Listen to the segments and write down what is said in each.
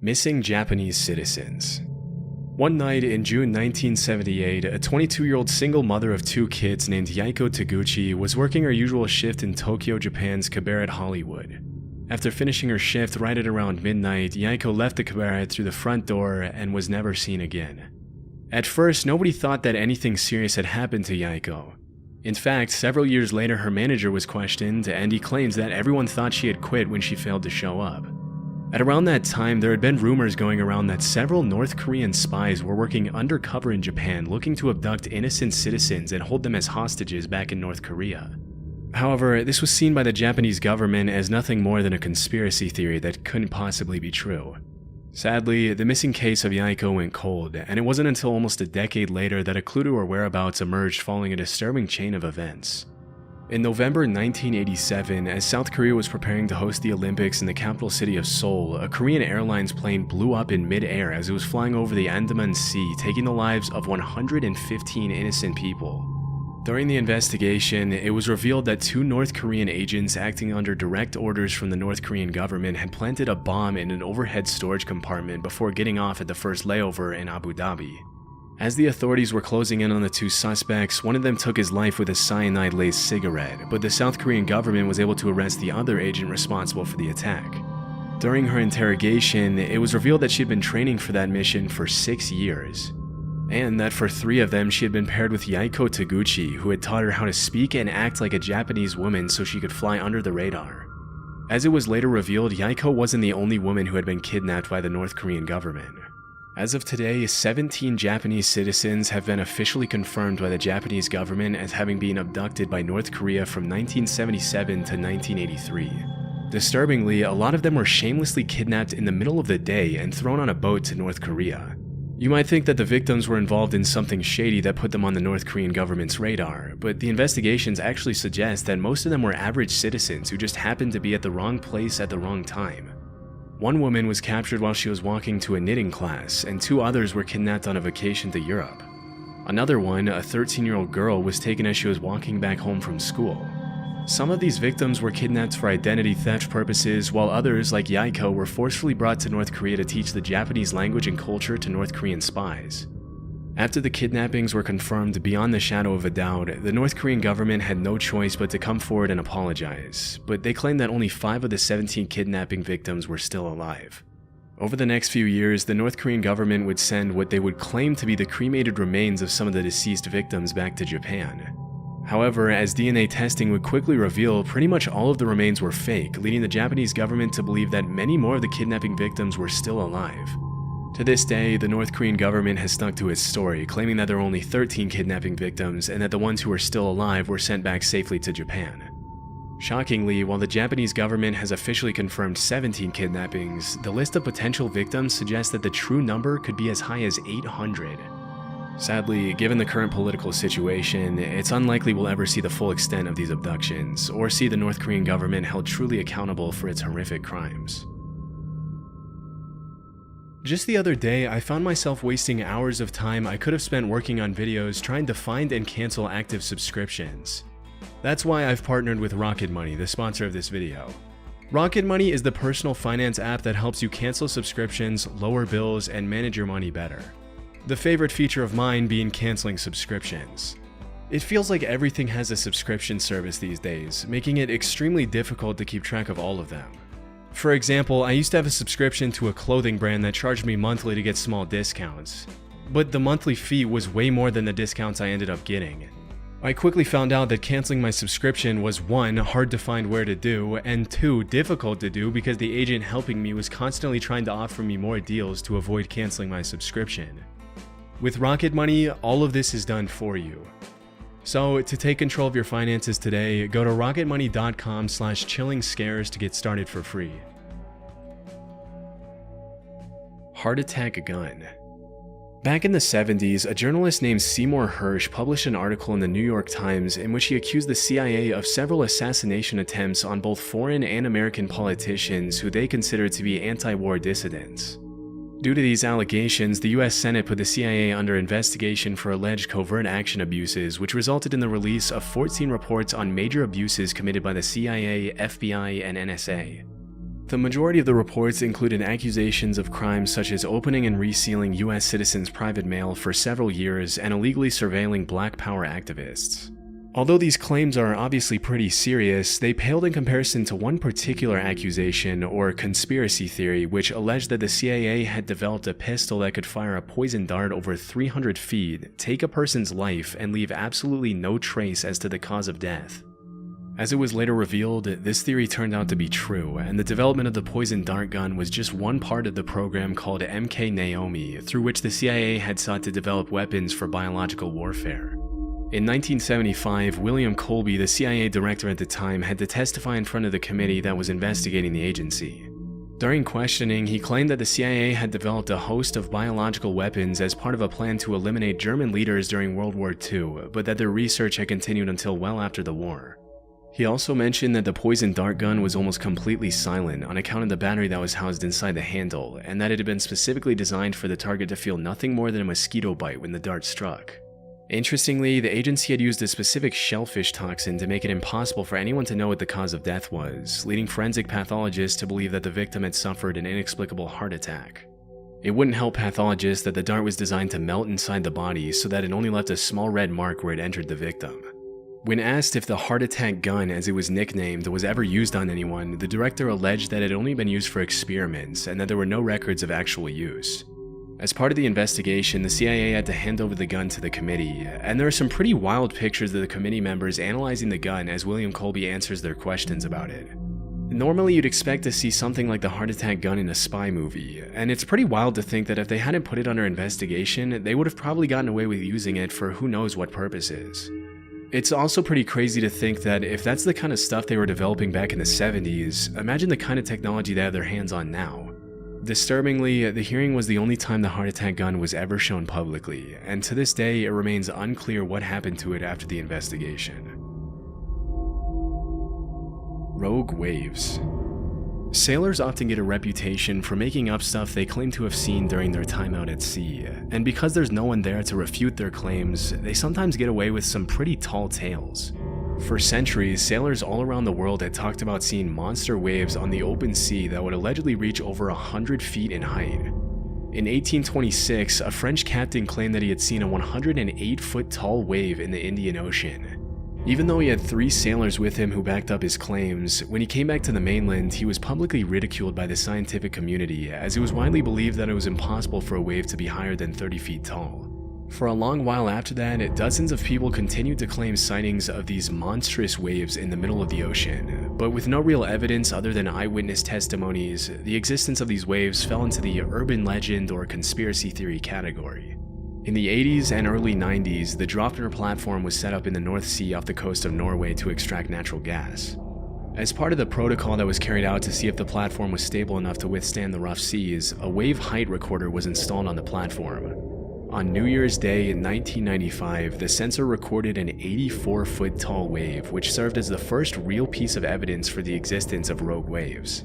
Missing Japanese citizens. One night in June 1978, a 22-year-old single mother of 2 kids named Yaiko Taguchi was working her usual shift in Tokyo, Japan's cabaret Hollywood. After finishing her shift right at around midnight, Yaiko left the cabaret through the front door and was never seen again. At first, nobody thought that anything serious had happened to Yaiko. In fact, several years later, her manager was questioned, and he claims that everyone thought she had quit when she failed to show up. At around that time, there had been rumors going around that several North Korean spies were working undercover in Japan looking to abduct innocent citizens and hold them as hostages back in North Korea. However, this was seen by the Japanese government as nothing more than a conspiracy theory that couldn't possibly be true. Sadly, the missing case of Yaiko went cold, and it wasn't until almost a decade later that a clue to her whereabouts emerged following a disturbing chain of events. In November 1987, as South Korea was preparing to host the Olympics in the capital city of Seoul, a Korean Airlines plane blew up in mid-air as it was flying over the Andaman Sea, taking the lives of 115 innocent people. During the investigation, it was revealed that 2 North Korean agents acting under direct orders from the North Korean government had planted a bomb in an overhead storage compartment before getting off at the first layover in Abu Dhabi. As the authorities were closing in on the 2 suspects, one of them took his life with a cyanide-laced cigarette, but the South Korean government was able to arrest the other agent responsible for the attack. During her interrogation, it was revealed that she had been training for that mission for 6 years, and that for 3 of them she had been paired with Yaiko Taguchi, who had taught her how to speak and act like a Japanese woman so she could fly under the radar. As it was later revealed, Yaiko wasn't the only woman who had been kidnapped by the North Korean government. As of today, 17 Japanese citizens have been officially confirmed by the Japanese government as having been abducted by North Korea from 1977 to 1983. Disturbingly, a lot of them were shamelessly kidnapped in the middle of the day and thrown on a boat to North Korea. You might think that the victims were involved in something shady that put them on the North Korean government's radar, but the investigations actually suggest that most of them were average citizens who just happened to be at the wrong place at the wrong time. One woman was captured while she was walking to a knitting class, and 2 others were kidnapped on a vacation to Europe. Another one, a 13-year-old girl, was taken as she was walking back home from school. Some of these victims were kidnapped for identity theft purposes, while others, like Yaiko, were forcefully brought to North Korea to teach the Japanese language and culture to North Korean spies. After the kidnappings were confirmed beyond the shadow of a doubt, the North Korean government had no choice but to come forward and apologize, but they claimed that only 5 of the 17 kidnapping victims were still alive. Over the next few years, the North Korean government would send what they would claim to be the cremated remains of some of the deceased victims back to Japan. However, as DNA testing would quickly reveal, pretty much all of the remains were fake, leading the Japanese government to believe that many more of the kidnapping victims were still alive. To this day, the North Korean government has stuck to its story, claiming that there are only 13 kidnapping victims and that the ones who are still alive were sent back safely to Japan. Shockingly, while the Japanese government has officially confirmed 17 kidnappings, the list of potential victims suggests that the true number could be as high as 800. Sadly, given the current political situation, it's unlikely we'll ever see the full extent of these abductions, or see the North Korean government held truly accountable for its horrific crimes. Just the other day, I found myself wasting hours of time I could have spent working on videos trying to find and cancel active subscriptions. That's why I've partnered with Rocket Money, the sponsor of this video. Rocket Money is the personal finance app that helps you cancel subscriptions, lower bills, and manage your money better. The favorite feature of mine being canceling subscriptions. It feels like everything has a subscription service these days, making it extremely difficult to keep track of all of them. For example, I used to have a subscription to a clothing brand that charged me monthly to get small discounts, but the monthly fee was way more than the discounts I ended up getting. I quickly found out that canceling my subscription was 1, hard to find where to do, and 2, difficult to do because the agent helping me was constantly trying to offer me more deals to avoid canceling my subscription. With Rocket Money, all of this is done for you. So, to take control of your finances today, go to rocketmoney.com/chillingscares to get started for free. Heart attack gun. Back in the 70s, a journalist named Seymour Hersh published an article in the New York Times in which he accused the CIA of several assassination attempts on both foreign and American politicians who they considered to be anti-war dissidents. Due to these allegations, the US Senate put the CIA under investigation for alleged covert action abuses, which resulted in the release of 14 reports on major abuses committed by the CIA, FBI, and NSA. The majority of the reports included accusations of crimes such as opening and resealing US citizens' private mail for several years and illegally surveilling Black Power activists. Although these claims are obviously pretty serious, they paled in comparison to one particular accusation, or conspiracy theory, which alleged that the CIA had developed a pistol that could fire a poison dart over 300 feet, take a person's life, and leave absolutely no trace as to the cause of death. As it was later revealed, this theory turned out to be true, and the development of the poison dart gun was just one part of the program called MK Naomi, through which the CIA had sought to develop weapons for biological warfare. In 1975, William Colby, the CIA director at the time, had to testify in front of the committee that was investigating the agency. During questioning, he claimed that the CIA had developed a host of biological weapons as part of a plan to eliminate German leaders during World War II, but that their research had continued until well after the war. He also mentioned that the poison dart gun was almost completely silent on account of the battery that was housed inside the handle, and that it had been specifically designed for the target to feel nothing more than a mosquito bite when the dart struck. Interestingly, the agency had used a specific shellfish toxin to make it impossible for anyone to know what the cause of death was, leading forensic pathologists to believe that the victim had suffered an inexplicable heart attack. It wouldn't help pathologists that the dart was designed to melt inside the body so that it only left a small red mark where it entered the victim. When asked if the heart attack gun, as it was nicknamed, was ever used on anyone, the director alleged that it had only been used for experiments and that there were no records of actual use. As part of the investigation, the CIA had to hand over the gun to the committee, and there are some pretty wild pictures of the committee members analyzing the gun as William Colby answers their questions about it. Normally you'd expect to see something like the heart attack gun in a spy movie, and it's pretty wild to think that if they hadn't put it under investigation, they would have probably gotten away with using it for who knows what purposes. It's also pretty crazy to think that if that's the kind of stuff they were developing back in the 70s, imagine the kind of technology they have their hands on now. Disturbingly, the hearing was the only time the heart attack gun was ever shown publicly, and to this day it remains unclear what happened to it after the investigation. Rogue waves. Sailors often get a reputation for making up stuff they claim to have seen during their time out at sea, and because there's no one there to refute their claims, they sometimes get away with some pretty tall tales. For centuries, sailors all around the world had talked about seeing monster waves on the open sea that would allegedly reach over 100 feet in height. In 1826, a French captain claimed that he had seen a 108-foot tall wave in the Indian Ocean. Even though he had 3 sailors with him who backed up his claims, when he came back to the mainland, he was publicly ridiculed by the scientific community, as it was widely believed that it was impossible for a wave to be higher than 30 feet tall. For a long while after that, dozens of people continued to claim sightings of these monstrous waves in the middle of the ocean, but with no real evidence other than eyewitness testimonies, the existence of these waves fell into the urban legend or conspiracy theory category. In the 80s and early 90s, the Draupner platform was set up in the North Sea off the coast of Norway to extract natural gas. As part of the protocol that was carried out to see if the platform was stable enough to withstand the rough seas, a wave height recorder was installed on the platform. On New Year's Day in 1995, the sensor recorded an 84-foot tall wave, which served as the first real piece of evidence for the existence of rogue waves.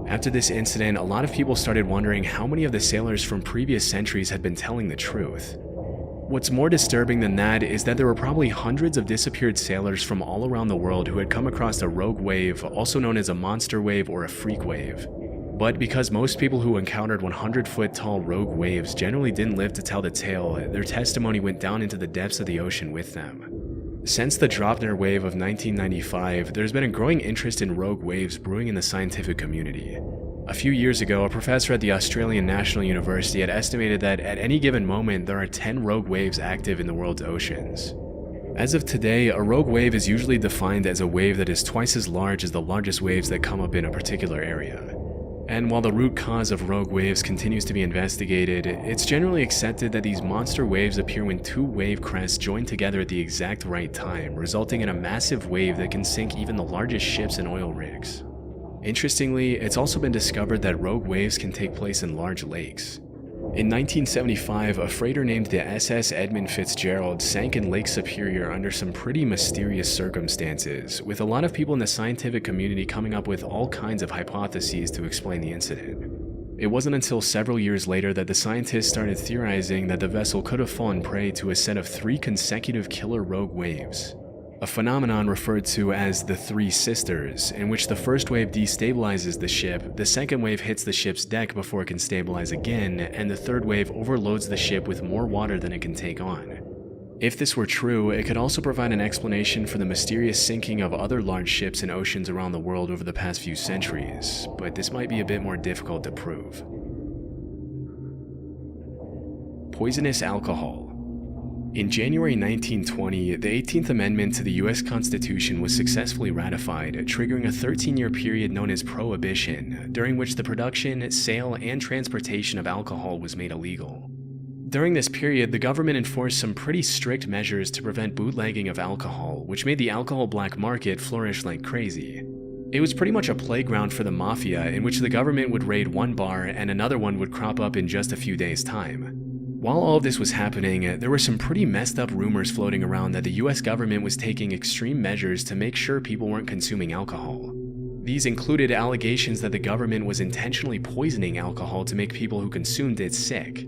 After this incident, a lot of people started wondering how many of the sailors from previous centuries had been telling the truth. What's more disturbing than that is that there were probably hundreds of disappeared sailors from all around the world who had come across a rogue wave, also known as a monster wave or a freak wave. But because most people who encountered 100-foot tall rogue waves generally didn't live to tell the tale, their testimony went down into the depths of the ocean with them. Since the Draupner wave of 1995, there's been a growing interest in rogue waves brewing in the scientific community. A few years ago, a professor at the Australian National University had estimated that at any given moment there are 10 rogue waves active in the world's oceans. As of today, a rogue wave is usually defined as a wave that is twice as large as the largest waves that come up in a particular area. And while the root cause of rogue waves continues to be investigated, it's generally accepted that these monster waves appear when 2 wave crests join together at the exact right time, resulting in a massive wave that can sink even the largest ships and oil rigs. Interestingly, it's also been discovered that rogue waves can take place in large lakes. In 1975, a freighter named the SS Edmund Fitzgerald sank in Lake Superior under some pretty mysterious circumstances, with a lot of people in the scientific community coming up with all kinds of hypotheses to explain the incident. It wasn't until several years later that the scientists started theorizing that the vessel could have fallen prey to a set of 3 consecutive killer rogue waves. a phenomenon referred to as the Three Sisters, in which the first wave destabilizes the ship, the second wave hits the ship's deck before it can stabilize again, and the third wave overloads the ship with more water than it can take on. If this were true, it could also provide an explanation for the mysterious sinking of other large ships in oceans around the world over the past few centuries, but this might be a bit more difficult to prove. Poisonous alcohol. In January 1920, the 18th Amendment to the US Constitution was successfully ratified, triggering a 13-year period known as Prohibition, during which the production, sale, and transportation of alcohol was made illegal. During this period, the government enforced some pretty strict measures to prevent bootlegging of alcohol, which made the alcohol black market flourish like crazy. It was pretty much a playground for the mafia, in which the government would raid one bar and another one would crop up in just a few days' time. While all of this was happening, there were some pretty messed up rumors floating around that the US government was taking extreme measures to make sure people weren't consuming alcohol. These included allegations that the government was intentionally poisoning alcohol to make people who consumed it sick.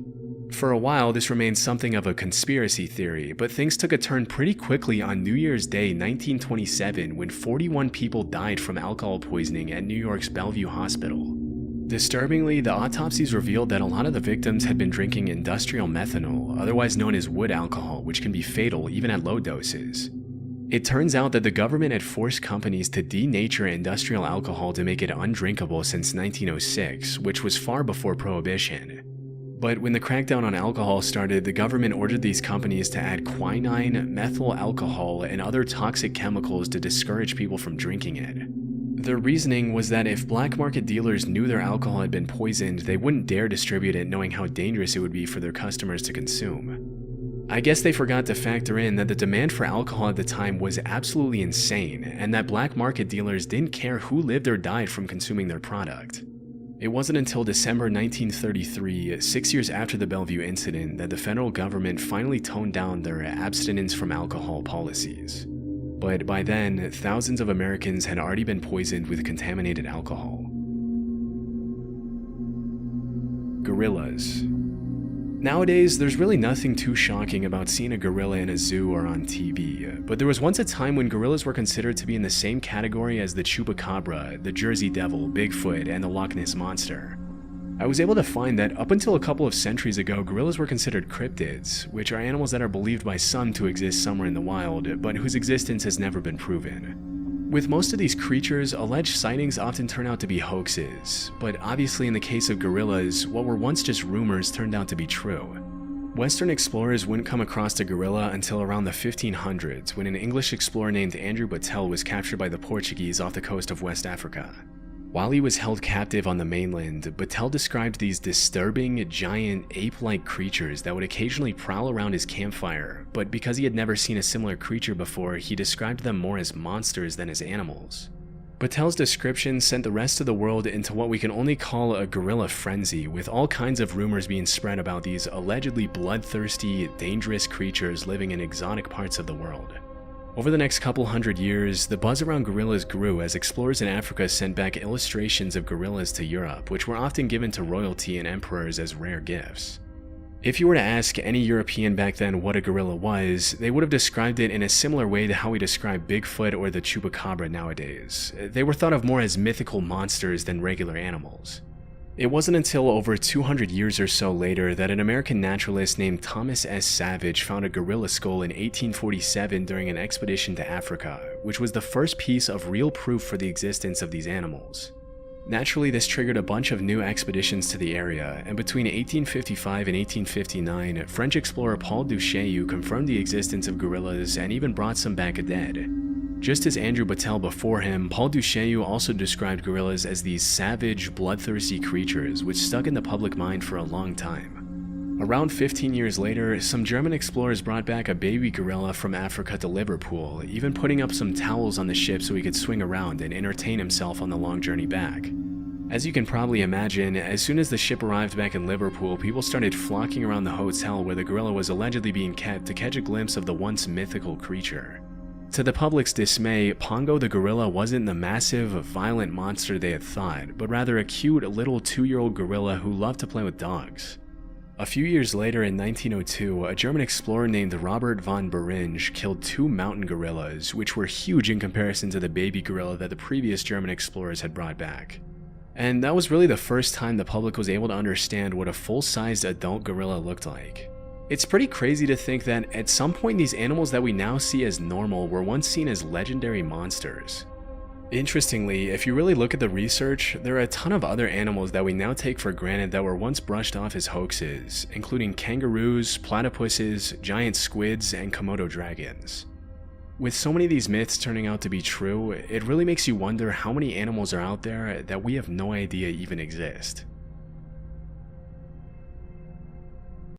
For a while, this remained something of a conspiracy theory, but things took a turn pretty quickly on New Year's Day 1927 when 41 people died from alcohol poisoning at New York's Bellevue Hospital. Disturbingly, the autopsies revealed that a lot of the victims had been drinking industrial methanol, otherwise known as wood alcohol, which can be fatal even at low doses. It turns out that the government had forced companies to denature industrial alcohol to make it undrinkable since 1906, which was far before Prohibition. But when the crackdown on alcohol started, the government ordered these companies to add quinine, methyl alcohol, and other toxic chemicals to discourage people from drinking it. Their reasoning was that if black market dealers knew their alcohol had been poisoned, they wouldn't dare distribute it knowing how dangerous it would be for their customers to consume. I guess they forgot to factor in that the demand for alcohol at the time was absolutely insane, and that black market dealers didn't care who lived or died from consuming their product. It wasn't until December 1933, 6 years after the Bellevue incident, that the federal government finally toned down their abstinence from alcohol policies. But by then, thousands of Americans had already been poisoned with contaminated alcohol. Gorillas. Nowadays, there's really nothing too shocking about seeing a gorilla in a zoo or on TV, but there was once a time when gorillas were considered to be in the same category as the chupacabra, the Jersey Devil, Bigfoot, and the Loch Ness Monster. I was able to find that up until a couple of centuries ago, gorillas were considered cryptids, which are animals that are believed by some to exist somewhere in the wild, but whose existence has never been proven. With most of these creatures, alleged sightings often turn out to be hoaxes, but obviously in the case of gorillas, what were once just rumors turned out to be true. Western explorers wouldn't come across a gorilla until around the 1500s, when an English explorer named Andrew Battelle was captured by the Portuguese off the coast of West Africa. While he was held captive on the mainland, Battelle described these disturbing, giant, ape-like creatures that would occasionally prowl around his campfire, but because he had never seen a similar creature before, he described them more as monsters than as animals. Battelle's description sent the rest of the world into what we can only call a gorilla frenzy, with all kinds of rumors being spread about these allegedly bloodthirsty, dangerous creatures living in exotic parts of the world. Over the next couple hundred years, the buzz around gorillas grew as explorers in Africa sent back illustrations of gorillas to Europe, which were often given to royalty and emperors as rare gifts. If you were to ask any European back then what a gorilla was, they would have described it in a similar way to how we describe Bigfoot or the chupacabra nowadays. They were thought of more as mythical monsters than regular animals. It wasn't until over 200 years or so later that an American naturalist named Thomas S. Savage found a gorilla skull in 1847 during an expedition to Africa, which was the first piece of real proof for the existence of these animals. Naturally, this triggered a bunch of new expeditions to the area, and between 1855 and 1859, French explorer Paul Duchaillu confirmed the existence of gorillas and even brought some back dead. Just as Andrew Battelle before him, Paul Duchaillu also described gorillas as these savage, bloodthirsty creatures which stuck in the public mind for a long time. Around 15 years later, some German explorers brought back a baby gorilla from Africa to Liverpool, even putting up some towels on the ship so he could swing around and entertain himself on the long journey back. As you can probably imagine, as soon as the ship arrived back in Liverpool, people started flocking around the hotel where the gorilla was allegedly being kept to catch a glimpse of the once mythical creature. To the public's dismay, Pongo the gorilla wasn't the massive, violent monster they had thought, but rather a cute little 2-year-old gorilla who loved to play with dogs. A few years later in 1902, a German explorer named Robert von Beringe killed 2 mountain gorillas, which were huge in comparison to the baby gorilla that the previous German explorers had brought back. And that was really the first time the public was able to understand what a full-sized adult gorilla looked like. It's pretty crazy to think that at some point these animals that we now see as normal were once seen as legendary monsters. Interestingly, if you really look at the research, there are a ton of other animals that we now take for granted that were once brushed off as hoaxes, including kangaroos, platypuses, giant squids, and Komodo dragons. With so many of these myths turning out to be true, it really makes you wonder how many animals are out there that we have no idea even exist.